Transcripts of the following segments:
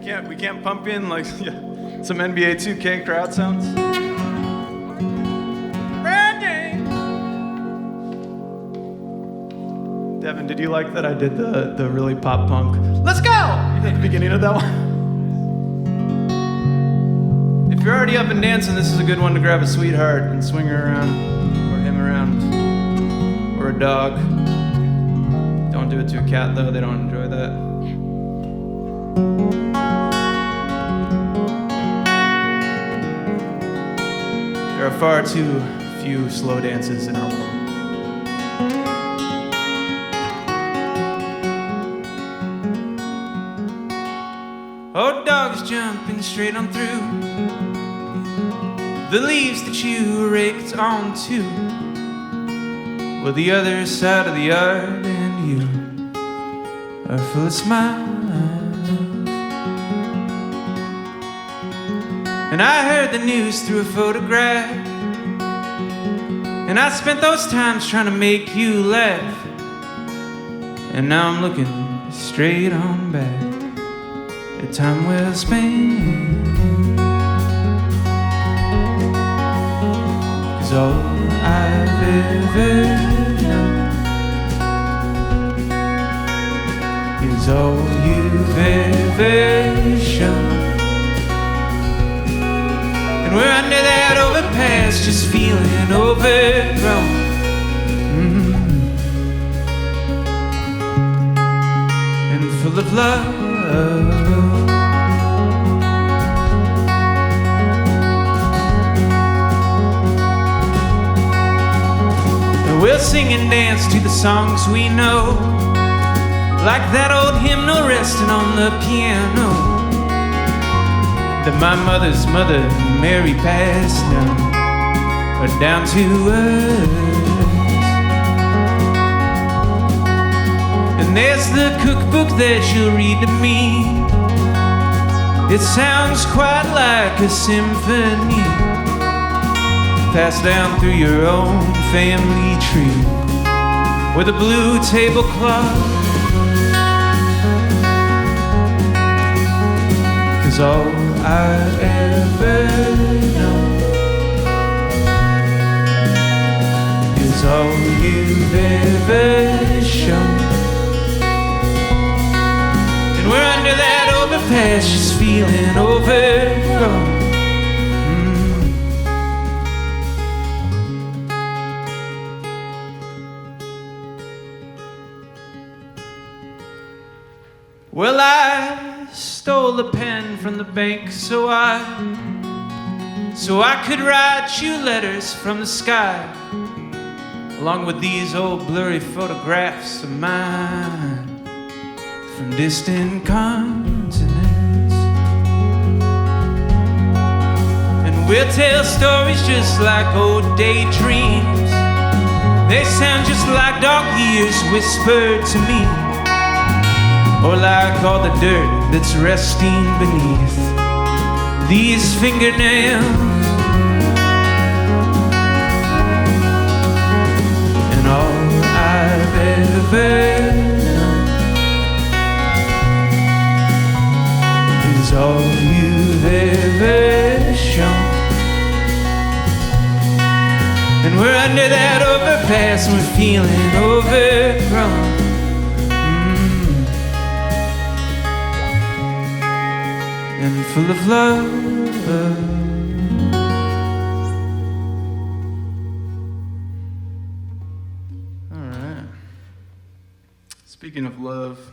We can't pump in like some NBA 2K crowd sounds. Devin, did you like that I did the really pop punk "Let's go" at the beginning of that one? If you're already up and dancing, this is a good one to grab a sweetheart and swing her around, or him around, or a dog. Don't do it to a cat though, they don't enjoy that. There are far too few slow dances in our world. Oh, dogs jumping straight on through the leaves that you raked onto. Well, the other side of the yard and you are full of smiles. And I heard the news through a photograph, and I spent those times trying to make you laugh. And now I'm looking straight on back. A time well spent. 'Cause all I've ever known is all you've ever shown. And we're under that overpass, just feeling overgrown. And full of love. We'll sing and dance to the songs we know, like that old hymnal resting on the piano that my mother's mother, Mary, passed down to us. And there's the cookbook that she'll read to me. It sounds quite like a symphony, passed down through your own family tree, with a blue tablecloth. 'Cause all I ever know is all you've ever shown. And we're under that overpass, just feeling overgrown. Well, I stole a pen from the bank so I could write you letters from the sky, along with these old blurry photographs of mine from distant continents. And we'll tell stories just like old daydreams. They sound just like dog ears whispered to me, or like all the dirt that's resting beneath these fingernails. And all I've ever known is all you've ever shown. And we're under that overpass and we're feeling overgrown. And full of love. All right. Speaking of love,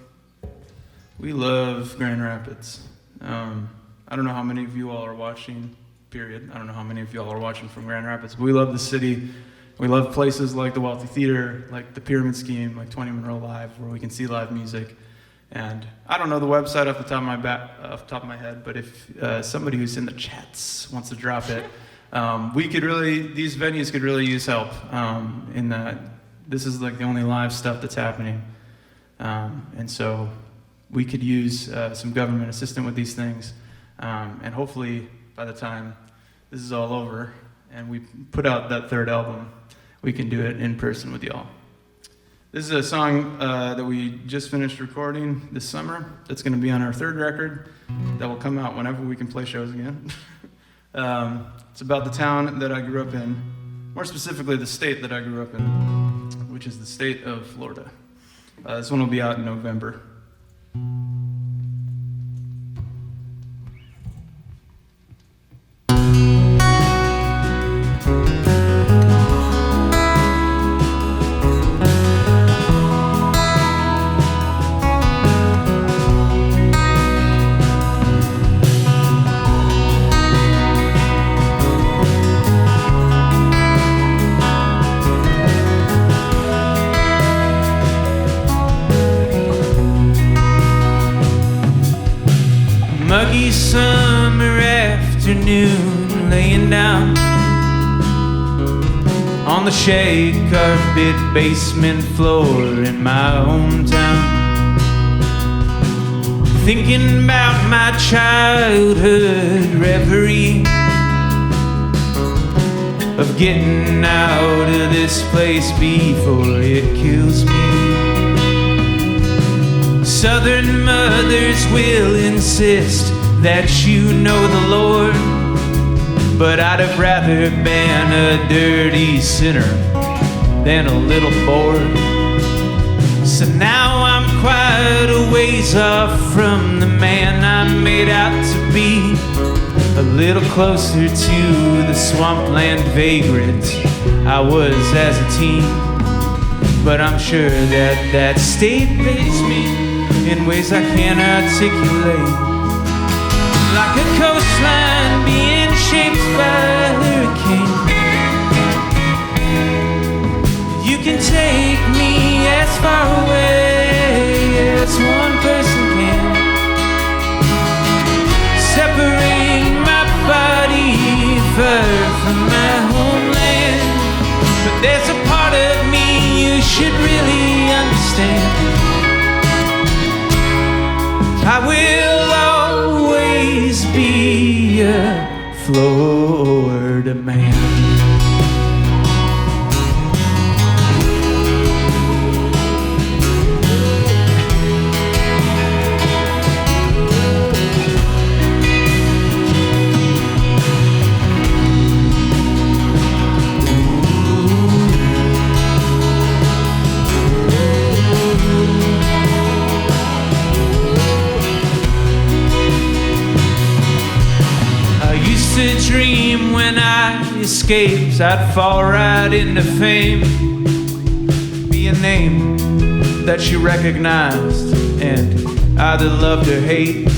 we love Grand Rapids. I don't know how many of you all are watching, period. I don't know how many of you all are watching from Grand Rapids, but we love the city. We love places like the Wealthy Theater, like the Pyramid Scheme, like 20 Monroe Live, where we can see live music. And I don't know the website off the top of my head, but if somebody who's in the chats wants to drop it, these venues could really use help in that this is like the only live stuff that's happening. And so we could use some government assistance with these things. And hopefully by the time this is all over and we put out that third album, we can do it in person with y'all. This is a song that we just finished recording this summer. That's going to be on our third record that will come out whenever we can play shows again. It's about the town that I grew up in, more specifically the state that I grew up in, which is the state of Florida. This one will be out in November. Muggy summer afternoon, laying down on the shag carpet basement floor in my hometown, thinking about my childhood reverie of getting out of this place before it kills me. Southern mothers will insist that you know the Lord, but I'd have rather been a dirty sinner than a little bored. So now I'm quite a ways off from the man I made out to be, a little closer to the swampland vagrant I was as a teen. But I'm sure that that state pays me in ways I can't articulate, like a coastline being shaped by a hurricane. You can take me as far away as one person can, separating my body far from my homeland. But there's a part of me you should really understand. I will always be a Florida man. Dream when I escaped, I'd fall right into fame, be a name that you recognized and either loved or hate.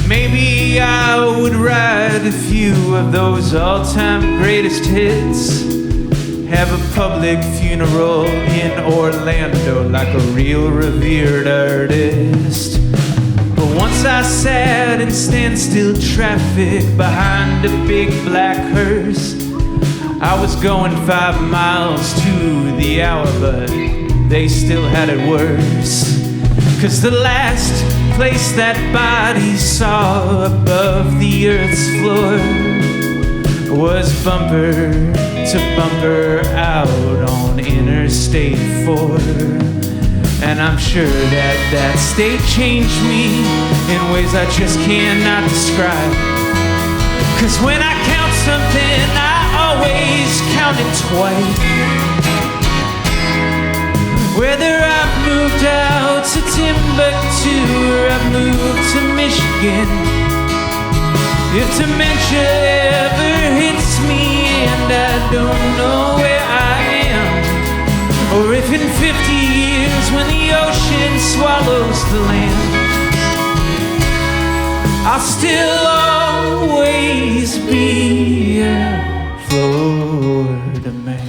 Maybe I would write a few of those all-time greatest hits, have a public funeral in Orlando like a real revered artist. Once I sat in standstill traffic behind a big black hearse. I was going 5 miles to the hour, but they still had it worse. 'Cause the last place that body saw above the earth's floor was bumper to bumper out on Interstate 4. And I'm sure that that state changed me in ways I just cannot describe. 'Cause when I count something, I always count it twice. Whether I've moved out to Timbuktu or I've moved to Michigan, if dementia ever hits me and I don't know where I am, or if in 50 years when the ocean swallows the land, I'll still always be a Florida man.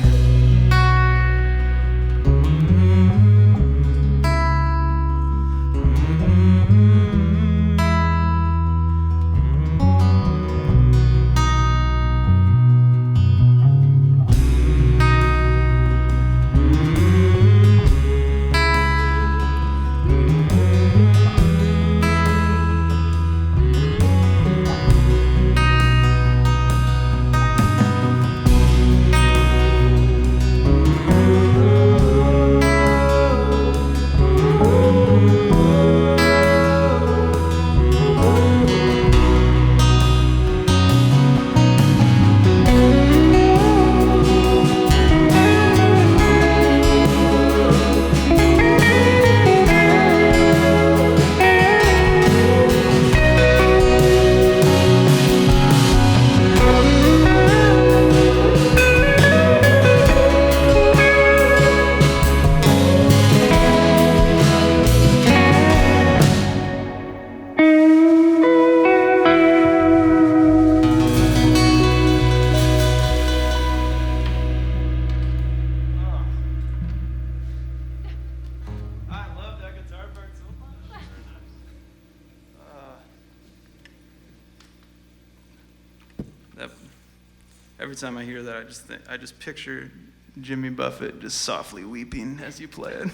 Every time I hear that, I just picture Jimmy Buffett just softly weeping as you play it.